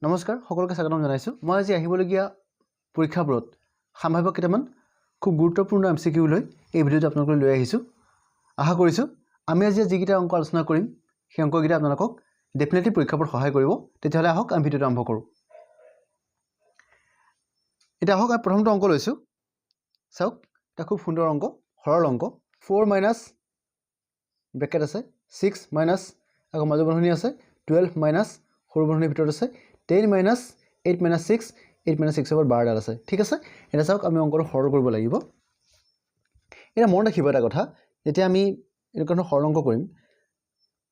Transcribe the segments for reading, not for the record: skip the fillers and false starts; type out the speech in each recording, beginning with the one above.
নমস্কাৰ সকলোকে স্বাগতম জনাইছো মই আজি আহিবলগীয়া পৰীক্ষাবোৰত সম্ভাৱ্য কেইটামান খুব গুৰুত্বপূৰ্ণ এমসিকিউ লৈ এই ভিডিঅ'টো আপোনালোকক লৈ আহিছো আশা কৰিছো আমি আজি যিকেইটা অংক আলোচনা কৰিম সেই অংককেইটা আপোনালোকক ডেফিনেটলি পৰীক্ষাবোৰত সহায় কৰিব তেতিয়াহ'লে আহক আমি ভিডিঅ'টো আৰম্ভ কৰোঁ এটা আহক আমি প্ৰথমটো অংক লৈছো চাওক এটা খুব সুন্দৰ অংক সৰল অংক 4 মাইনাছ ব্ৰেকেট আছে 6 মাইনাছ আকৌ মাজু বন্ধনী আছে 12 মাইনাছ সৰু বন্ধনীৰ ভিতৰত আছে 10 minus 8 minus 6 8 minus 6 over 12 ডাল আছে ঠিক আছে এটা চাওক আমি অংকটো সৰল কৰিব লাগিব এটা মন ৰাখিব এটা কথা যেতিয়া আমি এই কাৰণে সৰল অংক কৰিম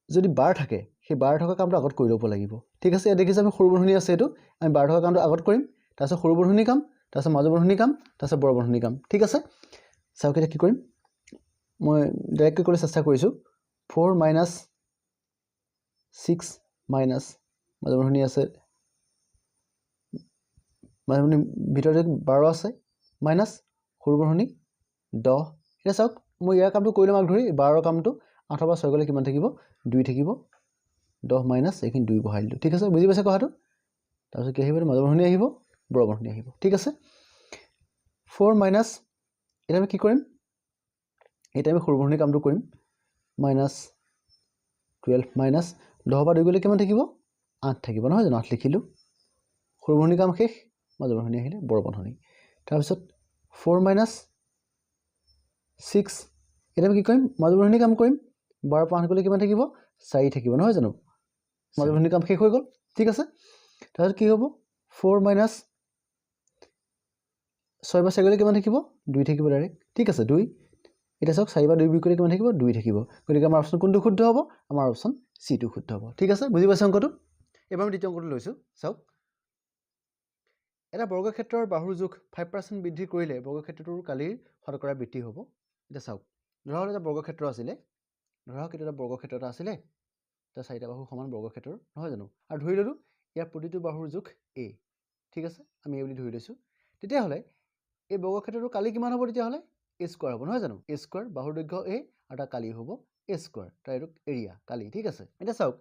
যদি 12 থাকে সেই 12 থকা কামটো আগত কৰি ল'ব লাগিব ঠিক আছে এই দেখিছে আমি সৰু বন্ধনী আছে এটো আমি 12 থকা কামটো আগত কৰিম তাৰপিছত সৰু বন্ধনী কাম তাৰপিছত মাজু বন্ধনী কাম তাৰপিছত বৰ বন্ধনী কাম ঠিক আছে চাওক এটা কি কৰিম মই ডাইৰেক্ট কৰি চেষ্টা কৰিছো 4 minus 6 minus মাজু বন্ধনী আছে মানে ভিতৰত 12 আছে মাইনাস সৰু বন্ধনী 10 এটা চাওক মই ইয়াৰ কামটো কৰিলে মাক ধৰি 12 কামটো 8 বা 6 গলে কিমান থাকিব 2 থাকিব 10 মাইনাস এইখিনি 2 বহাই দিলো ঠিক আছে বুজি পাইছে কথাটো তাৰপিছত কি আহিব মাজু বন্ধনী আহিব বৰ বন্ধনী আহিব ঠিক আছে 4 মাইনাস এটা আমি কি কৰিম এটা আমি সৰু বন্ধনী কামটো কৰিম মাইনাস 12 মাইনাস 10 বা 2 গলে কিমান থাকিব 8 থাকিব নহয় জানো 8 লিখিলো সৰু বন্ধনী কাম শেষ মাজু বন্ধনী আহিলে বৰ বন্ধনী তাৰপিছত 4 minus 6 এটা আমি কি কৰিম মাজু বন্ধনী কাম কৰিম 12 5 গলে কিমান থাকিব 4 থাকিব নহয় জানো মাজু বন্ধনী কাম শেষ হৈ গল ঠিক আছে তাৰপিছত কি হ'ব 4 minus 6 বা 4 গলে কিমান থাকিব 2 থাকিব ডাইৰেক্ট ঠিক আছে 2 এটা চাওক 4 বা 2 বিকৰি কিমান থাকিব 2 থাকিব গতিকে আমাৰ অপচন কোনটো শুদ্ধ হ'ব আমাৰ অপচন সি টো শুদ্ধ হ'ব ঠিক আছে বুজি পাইছে অংকটো এবাৰ আমি দ্বিতীয় অংকটো লৈছো চাওক এটা বৰ্গক্ষেত্ৰৰ বাহুৰ জোখ 5% বৃদ্ধি কৰিলে বৰ্গক্ষেত্ৰটোৰ কালিৰ শতকৰা বৃদ্ধি হ'ব এটা চাওক ধৰা হল এটা বৰ্গক্ষেত্ৰ আছিলে ধৰা হল এটা বৰ্গক্ষেত্ৰ এটা আছিলে তাৰ চাৰিটা বাহু সমান বৰ্গক্ষেত্ৰৰ নহয় জানো আৰু ধৰি ললো ইয়াৰ প্ৰতিটো বাহুৰ জোখ a ঠিক আছে আমি এই বুলি ধৰি লৈছো তেতিয়াহলে এই বৰ্গক্ষেত্ৰটোৰ কালি কিমান হ'ব তেতিয়াহলে a স্কয়াৰ হ'ব নহয় জানো a স্কয়াৰ বাহুৰ দৈৰ্ঘ্য a আৰু তাৰ কালি হ'ব a স্কয়াৰ তাৰ এইটো এৰিয়া কালি ঠিক আছে এটা চাওক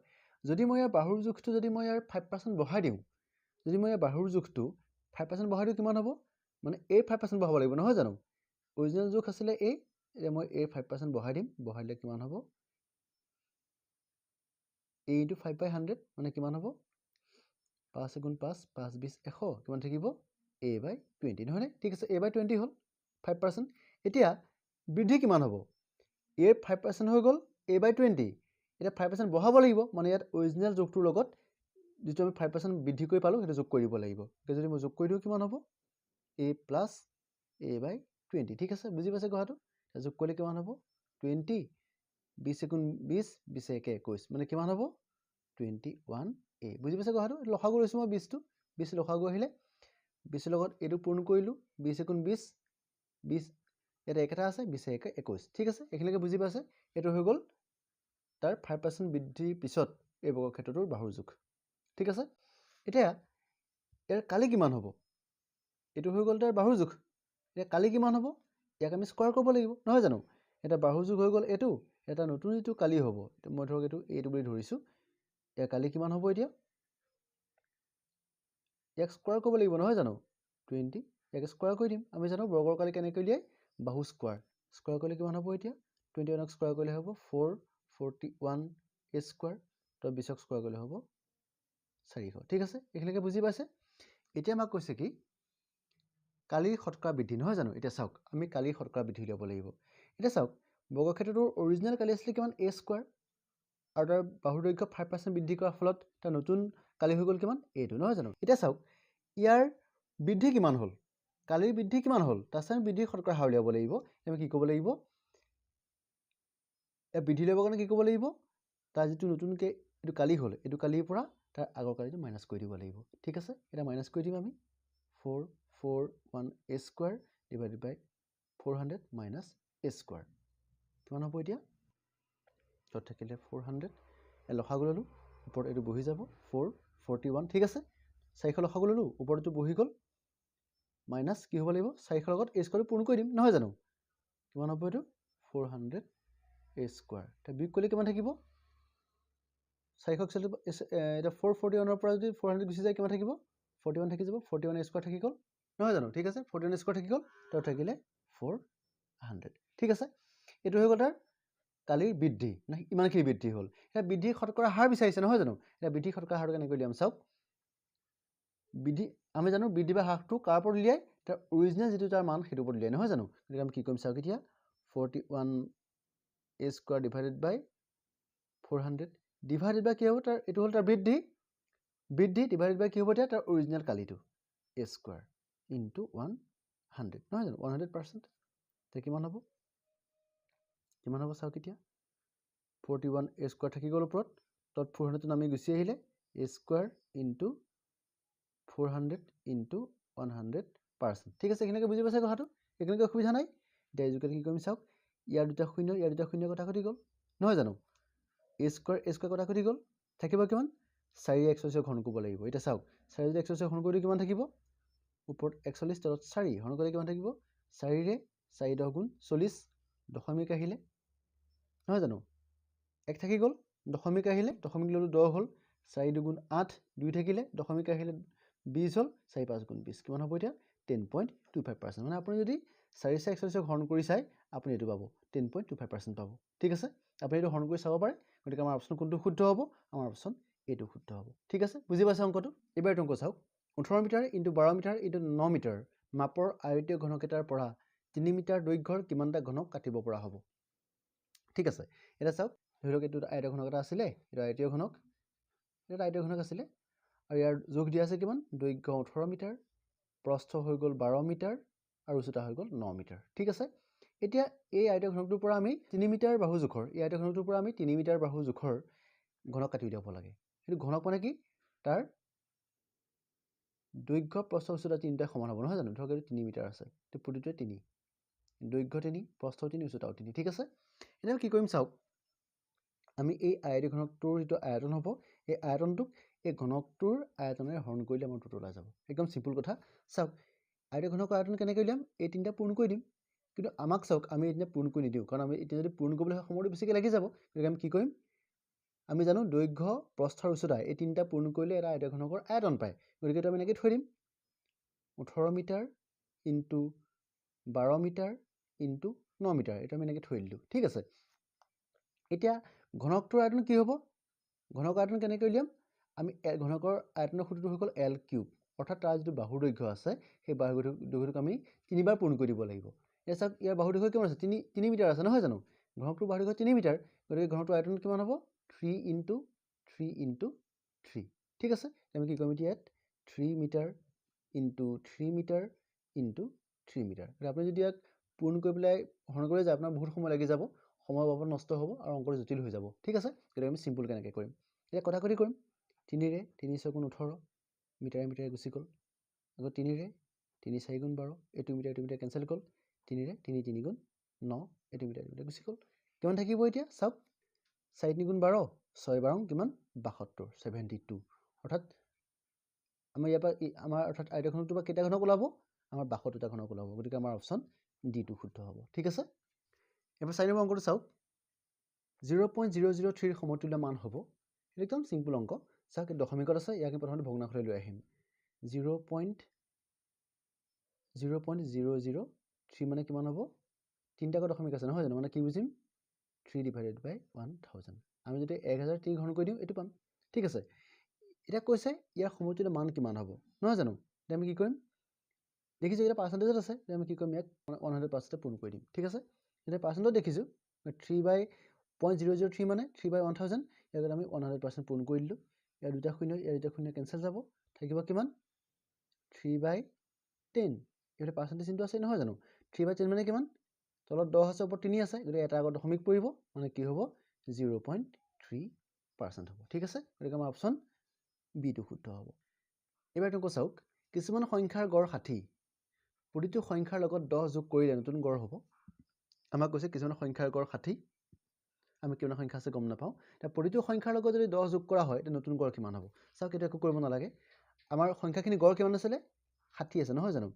যদি মই ইয়াৰ বাহুৰ জোখটো যদি মই ইয়াৰ 5% বঢ়াই দিওঁ যদি মই ইয়াৰ বাহুৰ জোখটো 5% বঢ়াই দিওঁ কিমান হ'ব মানে a 5% বঢ়াব লাগিব নহয় জানো অৰিজিনাল জোখ আছিলে a এতিয়া মই a 5% বঢ়াই দিম বঢ়াইলে কিমান হ'ব a into 5 by 100 মানে কিমান হ'ব 5 গুণ 5 5 20 100 কিমান থাকিব a by 20 নহয় নে ঠিক আছে a by 20 হ'ল 5% এতিয়া বৃদ্ধি কিমান হ'ব a 5% হৈ গ'ল a by 20 এতিয়া 5% বঢ়াব লাগিব মানে ইয়াত অৰিজিনাল জোখটোৰ লগত যেটো আমি 5% বৃদ্ধি কৰি পালো হেতু যোগ কৰিব লাগিব যদি মই যোগ কৰি দিও কিমান হ'ব a plus a by 20 ঠিক আছে বুজি পাইছে কথাটো যোগ কৰিলে কিমান হ'ব 20 20 গুণ 20 20 একে 21 মানে কিমান হ'ব 21a বুজি পাইছে কথাটো লসাগু লৈছো মই 20 টো 20 লসাগু আহিলে 20 লগত এটো পূৰণ কৰিলো 20 গুণ 20 20 এটা একটা আছে 20 একে 21 ঠিক আছে এখিলৈকে বুজি পাইছে এটো হৈ গ'ল তাৰ 5% বৃদ্ধিৰ পিছত এই বৰ্গক্ষেত্ৰটোৰ বাহুৰ জোখ ঠিক আছে এতিয়া এৰ কালি কিমান হ'ব এটো হৈ গ'ল তাৰ বাহুৰ জোখ এতিয়া কালি কিমান হ'ব ইয়াক আমি স্কয়াৰ কৰিব লাগিব নহয় জানো এটা বাহুৰ জোখ হৈ গ'ল এটো এটা নতুন যেটো কালি হ'ব মই ধৰক এটো বুলি ধৰিছো ইয়াৰ কালি কিমান হ'ব এতিয়া ইয়াক স্কয়াৰ কৰিব লাগিব নহয় জানো 20 ইয়াক স্কয়াৰ কৰি দিম আমি জানো বৰ্গৰ কালি কেনেকৈ উলিয়াই বাহু স্কয়াৰ স্কয়াৰ কৰিলে কিমান হ'ব এতিয়া 21 ক স্কয়াৰ কৰিলে হ'ব 441 a স্কয়াৰ তো 20 ক স্কয়াৰ কৰিলে হ'ব 400 ঠিক আছে এখিলৈকে বুজি পাইছে এতিয়া আমাক কৈছে কি কালিৰ শতকৰা বৃদ্ধি নহয় জানো এতিয়া চাওক আমি কালিৰ শতকৰা বৃদ্ধি উলিয়াব লাগিব এতিয়া চাওক বৰ্গক্ষেত্ৰটোৰ অৰিজিনাল কালি আছিল কিমান a স্কয়াৰ আৰু তাৰ বাহুৰ দৈৰ্ঘ্য 5% বৃদ্ধি কৰাৰ ফলত এটা নতুন কালি হৈ গ'ল কিমান a টো নহয় জানো এতিয়া চাওক ইয়াৰ বৃদ্ধি কিমান হ'ল কালিৰ বৃদ্ধি কিমান হ'ল তাৰছত বৃদ্ধি শতকৰা হাৰ উলিয়াব লাগিব আমি কি কৰিব লাগিব এই বৃদ্ধি ল'বৰ কাৰণে কি কৰিব লাগিব তাৰ যেটো নতুনকে এটো কালি হ'ল এটো কালিৰ পৰা তাৰ আগৰ কালিটো মাইনাস কৰি দিব লাগিব ঠিক আছে এটা মাইনাস কৰি দিম আমি 441 a square divided by 400 minus a square কিমান হ'ব এতিয়া তত থাকিলে 400 এ লসাগু ললো ওপৰত এটো বহি যাব 441 ঠিক আছে 400 লসাগু ললো ওপৰটো বহি গল মাইনাস কি হ'ব লাগিব 400 লগত a স্কয়াৰ পূৰণ কৰি দিম নহয় জানো কিমান হ'ব এটো 400 a স্কয়াৰ তে বিয়োগ কৰিলে কিমান থাকিব 441 এটা 441 পৰা যদি 400 গুচি যায় কিমান থাকিব 41 থাকি যাব 41 স্কয়াৰ থাকি গ'ল নহয় জানো ঠিক আছে 41 স্কয়াৰ থাকি গ'ল তো থাকিলে 400 ঠিক আছে এটো হৈ গ'ল তাৰ কালিৰ বৃদ্ধি না ইমানখিনি বৃদ্ধি হ'ল এটা বৃদ্ধি শতকৰা হাৰ বিচাৰিছে নহয় জানো এটা বৃদ্ধি শতকৰা হাৰ কেনে কৰিলাম চাওক বৃদ্ধি আমি জানো বৃদ্ধি বা হ্ৰাসটো কাৰ ওপৰত উলিয়াই তাৰ অৰিজিনাল যেটো তাৰ মান হেতু ওপৰত উলিয়াই নহয় জানো গতিকে আমি কি কৰিম চাওক এতিয়া 41 a square divided by 400 divided by কি হ'ব তাৰ এটো হ'ল তাৰ বৃদ্ধি ডিভাইডেড বাই কি হ'ব তাৰ অৰিজিনাল কালিটো a স্কয়াৰ ইনটু 100 নহয় জানো 100% তে কিমান হ'ব চাওক এতিয়া 41 a স্কয়াৰ থাকি গ'ল ওপৰত তত 400 টো নামি গুচি আহিলে a স্কয়াৰ ইনটু 400 ইনটু 100% ঠিক আছে এখানে বুজি পাইছে কথাটো এখানে অসুবিধা নাই এতিয়া ইজুকেল কি কৰিম চাওক ইয়াৰ দুটা শূন্য কথা কটি গ'ল নহয় জানো a স্কয়াৰ কথা কটি গ'ল থাকিব কিমান 4 140 ঘন কৰিব লাগিব এটা চাওক 4 যদি 140 ঘন কৰি কিমান থাকিব ওপৰত 41 তলত 4 ঘন কৰি কিমান থাকিব 4 ৰে 4 10 গুণ 40 দশমিক আহিলে নহয় জানো এক থাকি গ'ল দশমিক আহিলে দশমিক ললো 10 হ'ল 4 2 গুণ 8 2 থাকিলে দশমিক আহিলে 20 হ'ল 4 5 গুণ 20 কিমান হ'ব এতিয়া 10.25% মানে আপুনি যদি 4 140 ঘন কৰি চাই আপুনি এটো পাব 10.25% পাব ঠিক আছে আপুনি এটো ঘন কৰি চাব পাৰে গতিকে আমাৰ অপচন কোনটো শুদ্ধ হ'ব আমাৰ অপচন এটো শুদ্ধ হ'ব ঠিক আছে বুজি পাইছে অংকটো এবাৰ এটো অংক চাওক 18 মিটাৰ * 12 মিটাৰ * 9 মিটাৰ মাপৰ আয়তীয় ঘনকেটাৰ পৰা 3 মিটাৰ দৈৰ্ঘ্যৰ কিমানটা ঘনক কাটিব পৰা হ'ব ঠিক আছে এটা চাওক ধৰক এটো আয়তীয় ঘনক এটা আছিলে এটো আয়তীয় ঘনক আছিলে আৰু ইয়াৰ যোগ দিয়া আছে কিমান দৈৰ্ঘ্য 18 মিটাৰ প্ৰস্থ হৈ গ'ল 12 মিটাৰ আৰু উচ্চতা হৈ গ'ল 9 মিটাৰ ঠিক আছে এতিয়া এই আয়তীয় ঘনকটোৰ পৰা আমি 3 মিটাৰ বাহু জোখৰ এই আয়তীয় ঘনকটোৰ পৰা আমি 3 মিটাৰ বাহু জোখৰ ঘনক কাটি দিব লাগে কিন্তু ঘনক মানে কি তাৰ দৈৰ্ঘ্য প্ৰস্থ উচ্চতা তিনিটা সমান হ'ব নহয় জানো ধৰক এটো 3 মিটাৰ আছে তে প্ৰতিটোৱে 3 দৈৰ্ঘ্য 3 প্ৰস্থ 3 উচ্চতাও 3 ঠিক আছে এতিয়া কি কৰিম চাওক আমি এই আয়তীয় ঘনকটোৰ যেটো আয়তন হ'ব এই আয়তনটোক এই ঘনকটোৰ আয়তনেৰে হৰণ কৰিলে আমাৰ উত্তৰ ওলাই যাব একদম সিম্পল কথা চাওক আয়তীয় ঘনকৰ আয়তন কেনে কৰিলাম এই তিনটা পূৰণ কৰি দিম কিন্তু আমাক চাওক আমি এতিয়া পূৰণ কৰি নিদিও কাৰণ আমি এতিয়া যদি পূৰণ কৰিবলৈ হয় সময়টো বেছিকৈ লাগি যাব গতিকে আমি কি কৰিম আমি জানো দৈৰ্ঘ্য প্ৰস্থ আৰু উচ্চতা এই তিনটা পূৰণ কৰিলে এটা আয়তীয় ঘনকৰ আয়তন পায় গতিকে আমি এনেকৈ থৈ দিম 18 metre into 12 metre into 9 metre এটা আমি এনেকৈ থৈ দিলো ঠিক আছে এতিয়া ঘনকটোৰ আয়তন কি হ'ব ঘনকৰ আয়তন কেনে কৰিলাম আমি ঘনকৰ আয়তনৰ সূত্ৰটো হৈ গ'ল l কিউব অৰ্থাৎ তাৰ যেটো বাহুৰ দৈৰ্ঘ্য আছে সেই বাহুৰ দৈৰ্ঘ্যক আমি তিনিবাৰ পূৰণ কৰি দিব লাগিব এতিয়া চাওক ইয়াৰ বাহুৰ দৈৰ্ঘ্য কিমান আছে 3 মিটাৰ আছে নহয় জানো ঘনকটোৰ বাহুৰ দৈৰ্ঘ্য 3 মিটাৰ গতিকে ঘনকটোৰ আয়তন কিমান হ'ব 3 * 3 ঠিক আছে আমি কি কৰিম এতিয়া 3 metre into 3 metre into 3 metre আপুনি যদি ইয়াক পূৰণ কৰি পেলাই হৰণ কৰি যায় আপোনাৰ বহুত সময় লাগি যাব সময় বাবদ নষ্ট হ'ব আৰু অংকটো জটিল হৈ যাব ঠিক আছে গতিকে আমি সিম্পল কেনেকৈ কৰিম এতিয়া কথা কটি কৰিম 3 ৰে 3 * 4 = 18 মিটাৰে গুচি গ'ল আকৌ 3 ৰে 3 * 4 = 12 এইটো মিটাৰ কেনসেল গ'ল 3 ৰে 3 * 3 = 9 এইটো মিটাৰ গুচি গ'ল কিমান থাকিব এতিয়া চাওক 4 * 3 = 12 6 * 12 কিমান 72 72 অৰ্থাৎ আমাৰ ইয়াৰ পৰা আমাৰ অৰ্থাৎ আয়তীয় ঘনকটোৰ পৰা কেইটা ঘনক ওলাব আমাৰ 72টা ঘনক ওলাব গতিকে আমাৰ অপচন ডি টো শুদ্ধ হ'ব ঠিক আছে এবাৰ 4 নম্বৰ অংকটো চাওক 0.003 সমতুল্য মান হ'ব একদম সিম্পল অংক চাওক দশমিকত আছে ইয়াক প্ৰথমতে ভগ্নাংশলৈ লৈ আহিম 0.003 মানে কিমান হ'ব তিনটা দশমিক আছে নহয় জানো মানে কি বুজিম 3 divided by 1000 আমি যদি 1003 ঘন কৰি দিও এটো পাম ঠিক আছে এটা কৈছে ইয়াৰ সমতুল্য মান কিমান হ'ব নহয় জানো তেতিয়া আমি কি কৰিম দেখিছো এটা পাৰ্চেন্টেজত আছে তেতিয়া আমি কি কৰিম ইয়াক 100% পূৰণ কৰি দিম ঠিক আছে এটা পাৰ্চেন্টত দেখিছো 3/003 মানে 3/1000 ইয়াক আমি 100% পূৰণ কৰি দিলো ইয়াৰ দুটা শূন্য কেনসেল যাব থাকিব কিমান 3/10 এটা পাৰ্চেন্টেজ চিহ্নটো আছে নহয় জানো 3/10 মানে কিমান তলত 10 আছে ওপৰত 3 আছে গতিকে এটা আগত দশমিক পৰিব মানে কি হ'ব 0.3% হ'ব ঠিক আছে গতিকে আমাৰ অপচন বি টো শুদ্ধ হ'ব এবাৰ তুমি চাওক কিছুমান সংখ্যাৰ গড় 60 প্ৰতিটো সংখ্যাৰ লগত 10 যোগ কৰিলে নতুন গড় হ'ব আমাক কৈছে কিছুমান সংখ্যাৰ গড় 60 আমি কিমান সংখ্যা আছে গম নাপাও তা প্ৰতিটো সংখ্যাৰ লগত যদি 10 যোগ কৰা হয় তে নতুন গড় কিমান হ'ব চাওক এটা একো কৰিব নালাগে আমাৰ সংখ্যাখিনি গড় কিমান আছিল 60 আছে নহয় জানো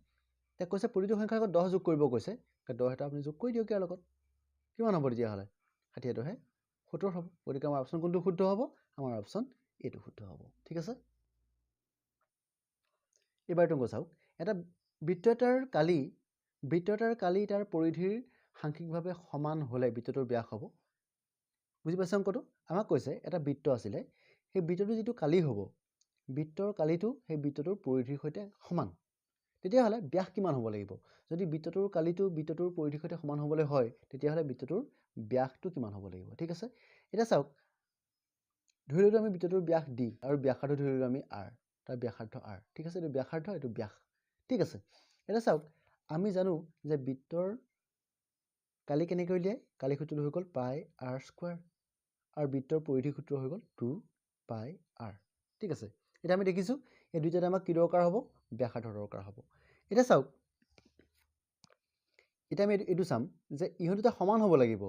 তে কৈছে প্ৰতিটো সংখ্যাৰ লগত 10 যোগ কৰিব কৈছে 10 এটা আপুনি যোগ কৰি দিয়ক ইয়াৰ লগত কিমান হ'ব তেতিয়া হলে 60 টো হে 70 হ'ব গতিকে আমাৰ অপচন কোনটো শুদ্ধ হ'ব আমাৰ অপচন এটো শুদ্ধ হ'ব ঠিক আছে এবাৰ তুমি চাওক এটা বৃত্তটাৰ কালি তাৰ পৰিধিৰ সাংখ্যিকভাৱে সমান হলে বৃত্তটোৰ ব্যাস হ'ব বুজি পাইছা অংকটো আমাক কৈছে এটা বৃত্ত আছিলে সেই বৃত্তটো যেটো কালি হ'ব বৃত্তৰ কালিটো সেই বৃত্তটোৰ পৰিধিৰ সৈতে সমান তেতিয়াহলে ব্যাস কিমান হ'ব লাগিব যদি বৃত্তটোৰ কালিটো বৃত্তটোৰ পৰিধিৰ সৈতে সমান হ'বলৈ হয় তেতিয়াহলে বৃত্তটোৰ ব্যাসটো কিমান হ'ব লাগিব ঠিক আছে এটা চাওক ধৰিলো আমি বৃত্তটোৰ ব্যাস d আৰু ব্যাসাৰ্ধ ধৰিলো আমি r তাৰ ব্যাসাৰ্ধ r ঠিক আছে এটো ব্যাসাৰ্ধ এটো ব্যাস ঠিক আছে এটা চাওক আমি জানো যে বৃত্তৰ কালি কেনেকৈ উলিয়াই কালি সূত্ৰটো হৈ গ'ল পাই r স্কয়াৰ আৰু বৃত্তৰ পৰিধি সূত্র হৈ গ'ল 2 পাই r ঠিক আছে এটা আমি দেখিছো এই দুইটাতে আমাক কি দৰকাৰ হ'ব ব্যাসাৰ্ধ দৰকাৰ হ'ব এটা চাওক এটা আমি এটো চাম যে ইহত দুটা সমান হ'ব লাগিব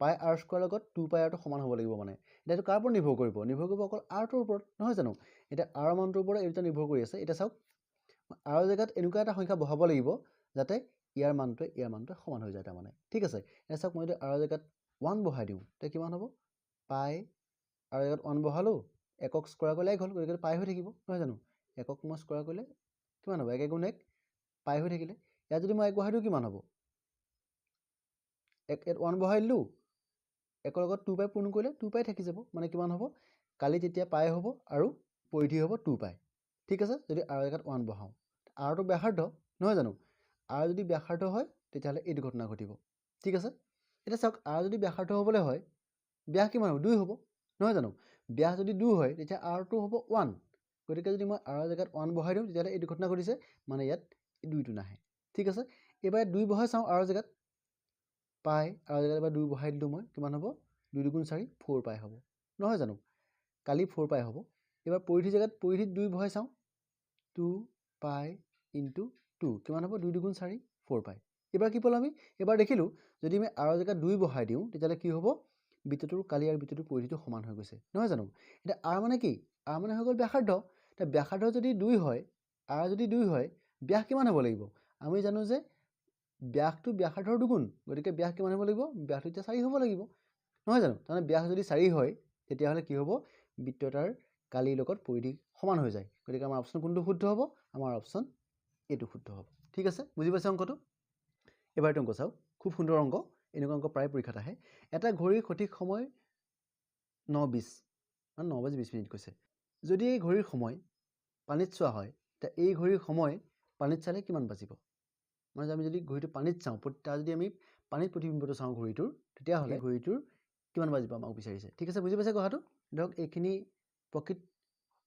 পাই r স্কয়াৰ লগত 2 পাই r টো সমান হ'ব লাগিব মানে এটাটো কাৰ ওপৰত নিৰ্ভৰ কৰিব অকল r টোৰ ওপৰত নহয় জানো এটা r মানটোৰ ওপৰত এটা নিৰ্ভৰ কৰি আছে এটা চাওক r জায়গাত এনেকুৱা এটা সংখ্যা বহাব লাগিব যাতে ইয়াৰ মানটো সমান হৈ যায় মানে ঠিক আছে এটা চাওক মই r জায়গাত 1 বহাই দিও তে কিমান হ'ব পাই r জায়গাত 1 বহালো একক স্কয়াৰ কৰিলে গ'ল গতিকে পাই হৈ থাকিব নহয় জানো একক মই স্কয়াৰ কৰিলে কিমান হ'ব 1 গুণ 1 পাই হৈ থাকিলে ইয়াত যদি মই 1 বহাই দিও কিমান হ'ব 1 বহাই দিলো একৰ লগত 2 পাই পূৰণ কৰিলে 2 পাই থাকি যাব মানে কিমান হ'ব কালি তেতিয়া পাই হ'ব আৰু পৰিধি হ'ব 2 পাই ঠিক আছে যদি r জায়গাত 1 বহাও r টো ব্যাসাৰ্ধ নহয় জানো r যদি ব্যাসাৰ্ধ হয় তেতিয়াহলে এই ঘটনা ঘটিব ঠিক আছে এটা চাওক r যদি ব্যাসাৰ্ধ হ'বলৈ হয় ব্যাস কিমান হ'ব 2 হ'ব নহয় জানো ব্যাস যদি 2 হয় তেতিয়া r টো হ'ব 1 গতিকে যদি মই r জায়গাত 1 বহাই দিও তেতিয়াহলে এই ঘটনা ঘটিছে মানে ইয়াত 2 টো নাহে ঠিক আছে এবাৰ 2 বহাই চাও r জায়গাত পাই r জায়গাত এবাৰ 2 বহাই দিলো মই কিমান হ'ব 2 2 4 4 পাই হ'ব নহয় জানো কালি 4 পাই হ'ব এবাৰ পৰিধি জায়গাত পৰিধিত 2 বহাই চাও 2 পাই ইনটু 2 কিমান হ'ব 2 2 4 4 পাই এবাৰ কি পালো আমি এবাৰ দেখিলো যদি আমি r জায়গাত 2 বহাই দিও তেতিয়ালে কি হ'ব বৃত্তটোৰ কালি আৰু বৃত্তটোৰ পৰিধিটো সমান হৈ গৈছে নহয় জানো এটা r মানে কি r মানে হৈ গ'ল ব্যাসাৰ্ধ তে ব্যাসাৰ্ধ যদি 2 হয় r যদি 2 হয় ব্যাস কিমান হ'ব লাগিব আমি জানো যে ব্যাসটো ব্যাসাৰ্ধৰ দুগুণ গতিকে ব্যাস কিমান হ'ব লাগিব ব্যাসটো এতিয়া 4 হ'ব লাগিব নহয় জানো মানে ব্যাস যদি 4 হয় তেতিয়াহলে কি হ'ব বৃত্তটাৰ কালিৰ লগত পৰিধি সমান হৈ যায় গতিকে আমাৰ অপচন কোনটো শুদ্ধ হ'ব আমাৰ অপচন এটো শুদ্ধ হ'ব ঠিক আছে বুজি পাইছা অংকটো এবাৰ অংক চাও খুব সুন্দৰ অংক এনেকুৱা অংক প্ৰায় পৰীক্ষাত আহে এটা ঘড়ীৰ সঠিক সময় 9:20 মানে 9:20 কৈছে যদি এই ঘড়ীৰ সময় পানীত চোৱা হয় তে এই ঘড়ীৰ সময় পানীত চালে কিমান বাজিব মানে আমি যদি ঘড়ীটো পানীত চাও তাৰ যদি আমি পানীত প্ৰতিবিম্বটো চাও ঘড়ীটোৰ তেতিয়াহলে ঘড়ীটোৰ কিমান বাজিব আমাক বিচাৰিছে ঠিক আছে বুজি পাইছা কথাটো ধৰক এইখিনি প্ৰকৃত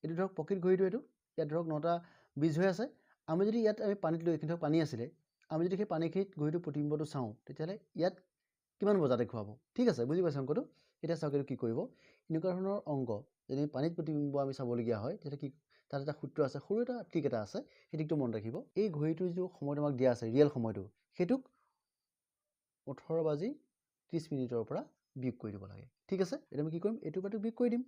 এটো ধৰক প্ৰকৃত ঘড়ীটো এটো ইয়াত ধৰক 9টা 20 হৈ আছে আমি যদি ইয়াত আমি পানীত লৈ কিন্তু পানী আছিলে আমি যদি সেই পানীখিনিত ঘড়ীটো প্ৰতিবিম্বটো চাও তেতিয়াহলে ইয়াত কিমান বজা দেখুৱাব ঠিক আছে বুজি পাইছা অংকটো এটা চাওক কি কৰিব এনেকুৱা ধৰণৰ অংক যদি পানীত প্ৰতিবিম্ব আমি চাবলগীয়া হয় তেতিয়া কি তাত এটা সূত্ৰ আছে সৰু এটা ট্ৰিক এটা আছে সেই ট্ৰিকটো মন ৰাখিব এই ঘড়ীটোৰ যে সময়টো আমাক দিয়া আছে ৰিয়েল সময়টো হেতুক 18:30 পৰা বিয়োগ কৰি দিব লাগে ঠিক আছে এটা আমি কি কৰিম এটো পাটো বিয়োগ কৰি দিম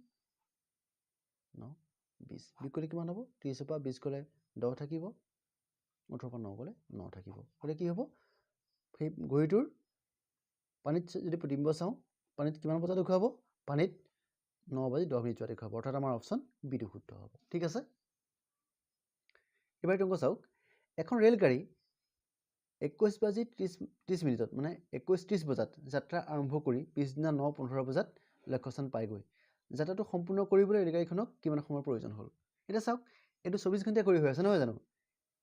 9:20 বিয়োগ কৰিলে কিমান হ'ব 30 পৰা 20 গলে 10 থাকিব 18 পৰা 9 গলে 9 থাকিব হলে কি হ'ব সেই ঘড়ীটোৰ পানীত যদি প্ৰতিবিম্ব চাও পানীত কিমান বজা দেখুৱাব পানীত 9:10 দেখুৱাব অৰ্থাৎ আমাৰ অপচন বি টো শুদ্ধ হ'ব ঠিক আছে এবাৰ অংক চাওক এখন ৰেলগাড়ী 21:30 মানে 21:30 বজাত যাত্ৰা আৰম্ভ কৰি পিছদিনা 9:15 বজাত লক্ষ্যস্থান পাইগৈ যাত্ৰাটো সম্পূৰ্ণ কৰিবলৈ ৰেলগাড়ীখনক কিমান সময়ৰ প্ৰয়োজন হ'ল এটা চাওক এটো 24 ঘণ্টা কৰি হৈ আছে নহয় জানো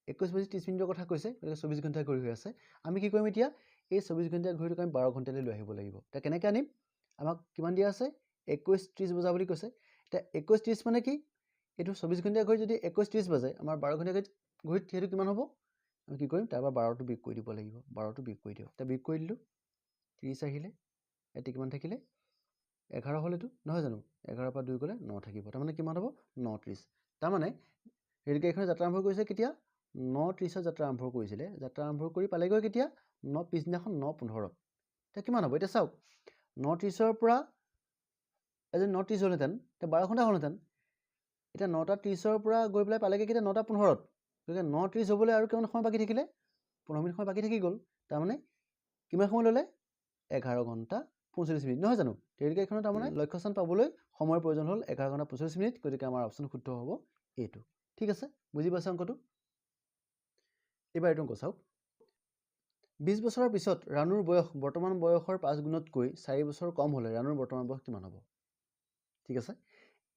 21:30 কথা কৈছে গতিকে 24 ঘণ্টা কৰি হৈ আছে আমি কি কৰিম এতিয়া এই 24 ঘণ্টা ঘড়ীটোক আমি 12 ঘণ্টালৈ লৈ আহিব লাগিব তা কেনেকৈ আনিম আমাক কিমান দিয়া আছে 21:30 বজা বুলি কৈছে তা 21:30 মানে কি এটো 24 ঘণ্টা ঘড়ী যদি 21:30 বাজে আমাৰ 12 ঘণ্টা ঘড়ীত হেতু কিমান হ'ব আমি কি কৰিম তাৰপৰা 12 টো বিয়োগ কৰি দিব লাগিব 12 টো বিয়োগ কৰি দিও তা বিয়োগ কৰি দিলো 30 আহিলে এটি কিমান থাকিলে 11 হলেটো নহয় জানো 11 পৰা 2 গলে 9 থাকিব তাৰ মানে কিমান হ'ব 9:30 তাৰ মানে ৰেলগাড়ীখনে যাত্ৰা আৰম্ভ কৰিছে কেতিয়া 9:30 যাত্ৰা আৰম্ভ কৰিছিলে যাত্ৰা আৰম্ভ কৰি পালেগৈ কেতিয়া 9 পিছদিনাখন 9:15 তা কিমান হ'ব এটা চাওক 9:30 পৰা এজন 9:30 হলহেতেন তে 12 ঘণ্টা হলহেতেন এটা 9:30 পৰা গৈ পেলাই পালেগে কেতিয়া 9:15 গতিকে 9:30 হ'বলৈ আৰু কিমান সময় বাকি থাকিলে 15 মিনিট সময় বাকি থাকি গ'ল তাৰ মানে কিমান সময় ললে 11 ঘণ্টা 45 মিনিট নহয় জানো তেৰিকা এখনত তাৰমানে লক্ষ্যস্থান পাবলৈ সময়ৰ প্ৰয়োজন হ'ল 11 ঘণ্টা 45 মিনিট গতিকে আমাৰ অপশ্যন শুদ্ধ হ'ব এইটো ঠিক আছে বুজি পাইছা অংকটো এবাৰ এইটো অংক চাওক 20 বছৰৰ পিছত ৰাণুৰ বয়স বৰ্তমান বয়সৰ 5 গুণতকৈ 4 বছৰ কম হ'লে ৰাণুৰ বৰ্তমান বয়স কিমান হ'ব ঠিক আছে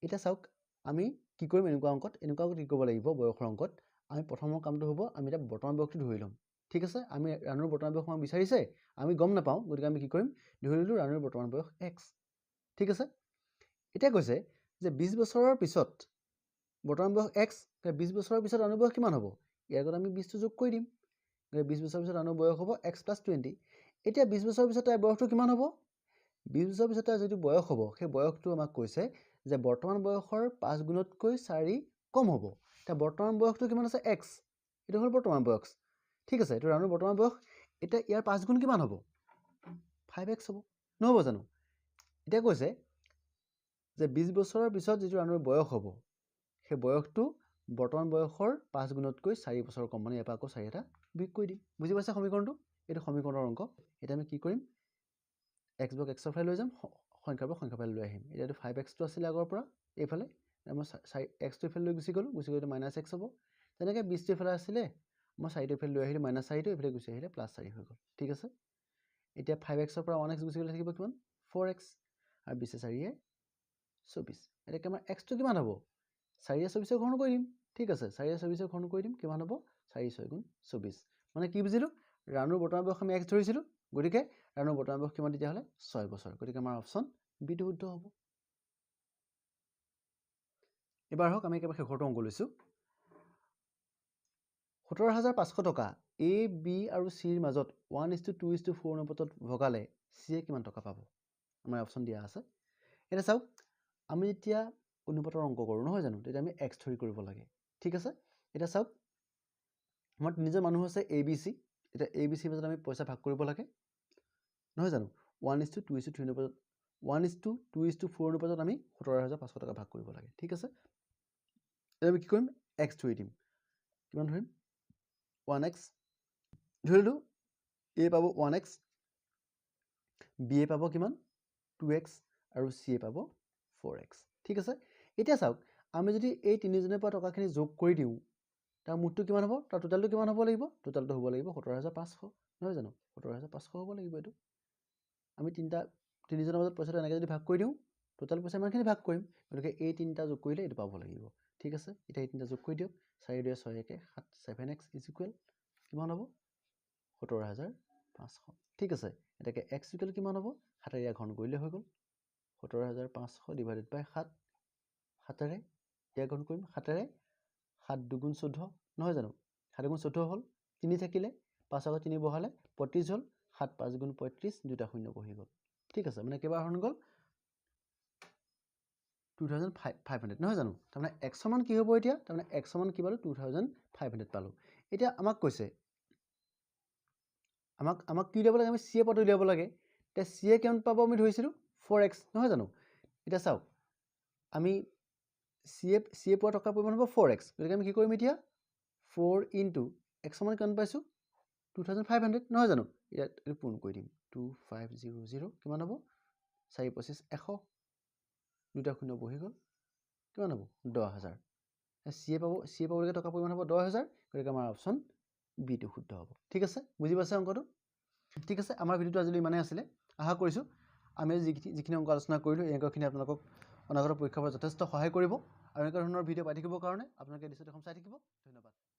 এটা চাওক আমি কি কৰিম এনেকুৱা অংকত কি কৰিব লাগিব বয়সৰ অংকত আমি প্ৰথমৰ কামটো হ'ব আমি এটা বৰ্তমান বয়সটো ধৰি ল'ম ঠিক আছে আমি ৰাণুৰ বৰ্তমান বয়স আমাক বিচাৰিছে আমি গম নাপাওঁ গতিকে আমি কি কৰিম ধৰি ললো ৰাণুৰ বৰ্তমান বয়স x ঠিক আছে এটা কৈছে যে 20 বছৰৰ পিছত বৰ্তমান বয়স x 20 বছৰৰ পিছত ৰাণুৰ বয়স কিমান হ'ব ইয়াৰ আগত আমি 20 টো যোগ কৰি দিম 20 বছৰৰ পিছত ৰাণুৰ বয়স হ'ব x + 20 এতিয়া 20 বছৰৰ পিছত তাৰ বয়সটো কিমান হ'ব 20 বছৰৰ পিছত তাৰ যদি বয়স হ'ব সেই বয়সটো আমাক কৈছে যে বৰ্তমান বয়সৰ 5 গুণতকৈ 4 কম হ'ব তা বৰ্তমান বয়সটো কিমান আছে x এটা হ'ল বৰ্তমান বয়স ঠিক আছে এটো ৰাণুৰ বৰ্তমান বয়স এটা ইয়াৰ 5 গুণ কিমান হ'ব 5x হ'ব নহব জানো এটা কৈছে যে 20 বছৰৰ পিছত যেটো ৰাণুৰ বয়স হ'ব সেই বয়সটো বৰ্তমান বয়সৰ 5 গুণতকৈ 4 বছৰ কম মানে ইয়াৰ আকৌ 4 এটা বিয়োগ কৰি দিম বুজি পাইছা সমীকৰণটো এটো সমীকৰণৰ অংক এটা আমি কি কৰিম x বক x ফালে লৈ যাম সংখ্যাৰ সংখ্যা ফালে লৈ আহিম এটো 5x টো আছিল আগৰ পৰা এইফালে আমি x টো ফালে লৈ গুছি গলো -x হ'ব তেনেকৈ 20 টো ফালে আছিল মই 4 টো ফালে লৈ আহিলো -4 টো এইফালে গুছি আহিলে +4 হৈ গ'ল ঠিক আছে এতিয়া 5x ৰ পৰা 1x গুছি গলে থাকিব কিমান 4x আৰু 20 4 24 এটা আমাৰ x টো কিমান হ'ব 4 24 ঘন কৰি দিম ঠিক আছে 4 24 ঘন কৰি দিম কিমান হ'ব 4 6 গুণ 24 মানে কি বুজিলো ৰাণুৰ বৰ্তমান বয়স আমি x ধৰিছিলো গতিকে ৰাণুৰ বৰ্তমান বয়স কিমান তেতিয়া হলে 6 বছৰ গতিকে আমাৰ অপচন বি টো শুদ্ধ হ'ব এবাৰ হক আমি একেবাৰে শেষৰটো অংক লৈছো 17500 টকা A B আৰু C ৰ মাজত 1:2:4 অনুপাতত ভগালে C এ কিমান টকা পাব আমাৰ অপচন দিয়া আছে এটা চাওক আমি যেতিয়া অনুপাতৰ অংক কৰো নহয় জানো তেতিয়া আমি x ধৰি কৰিব লাগে ঠিক আছে এটা চাওক আমাৰ তিনিজন মানুহ আছে A B C এটা A B C মাজত আমি পইচা ভাগ কৰিব লাগে নহয় জানো 1:2:3 অনুপাতত 1:2:4 অনুপাতত আমি 17500 টকা ভাগ কৰিব লাগে ঠিক আছে এতিয়া আমি কি কৰিম x ধৰি দিম কিমান ধৰিম 1x ধৰিলো a পাব 1x b এ পাব কিমান 2x আৰু c এ পাব 4x ঠিক আছে এতিয়া চাওক আমি যদি এই তিনিজনৰ পৰা টকাখিনি যোগ কৰি দিও তাৰ মুঠটো কিমান হ'ব তাৰ টোটালটো কিমান হ'ব লাগিব টোটালটো হ'ব লাগিব 17500 নহয় জানো 17500 হ'ব লাগিব এটো আমি তিনিজনৰ মাজত পইচাটো এনেকৈ যদি ভাগ কৰি দিও টোটাল পইচা মানখিনি ভাগ কৰিম গতিকে এই তিনিটা যোগ কৰিলে এটো পাব লাগিব ঠিক আছে এটা এই তিনিটা যোগ কৰি দিওক 4 2 6 1 7x কিমান হ'ব 17500 ঠিক আছে এটাকে x কিমান হ'ব 7 এয়া ঘন কৰিলে হৈ গ'ল 17500 ডিভাইডেড বাই 7 7 ৰে এয়া ঘন কৰিম 7 ৰে 7 2 14 নহয় জানো 7 2 14 হ'ল 3 থাকিলে 5 আগত 3 বহালে 25 হ'ল 7 5 35 দুটা শূন্য বহি গ'ল ঠিক আছে মানে কেইবাৰ হন গ'ল 2500 নহয় জানো তাৰমানে x সমান কি হ'ব এতিয়া তাৰমানে x সমান কি পালো 2500 পালো এতিয়া আমাক কৈছে আমাক কি দিব লাগে আমি c এ পদ উলিয়াব লাগে তে c এ কিমান পাব আমি ধৰিছিলো 4x নহয় জানো এটা চাও আমি c এ পোৱা টকা পৰিমাণ হ'ব 4x গতিকে আমি কি কৰিম এতিয়া 4 * x সমান কিমান পাইছো 2500 নহয় জানো এটা পূৰণ কৰি দিম 2500 কিমান হ'ব 4 25 100 দুটা শূন্য বহি গ'ল কিমান হ'ব 10000 c এ পাবলগীয়া টকা পৰিমাণ হ'ব 10000 গতিকে আমাৰ অপচন বি টো শুদ্ধ হ'ব ঠিক আছে বুজি পাইছে অংকটো ঠিক আছে আমাৰ ভিডিওটো আজিলৈ ইমানেই আছিলে আশা কৰিছো আমি যিখিনি অংক আলোচনা কৰিলো এই অংকখিনি আপোনালোকক অনাগত পৰীক্ষাৰ যথেষ্ট সহায় কৰিব আৰু এনেকুৱা ধৰণৰ ভিডিও পাই থাকিবৰ কাৰণে আপোনালোকে নিশ্চয় চাই থাকিব ধন্যবাদ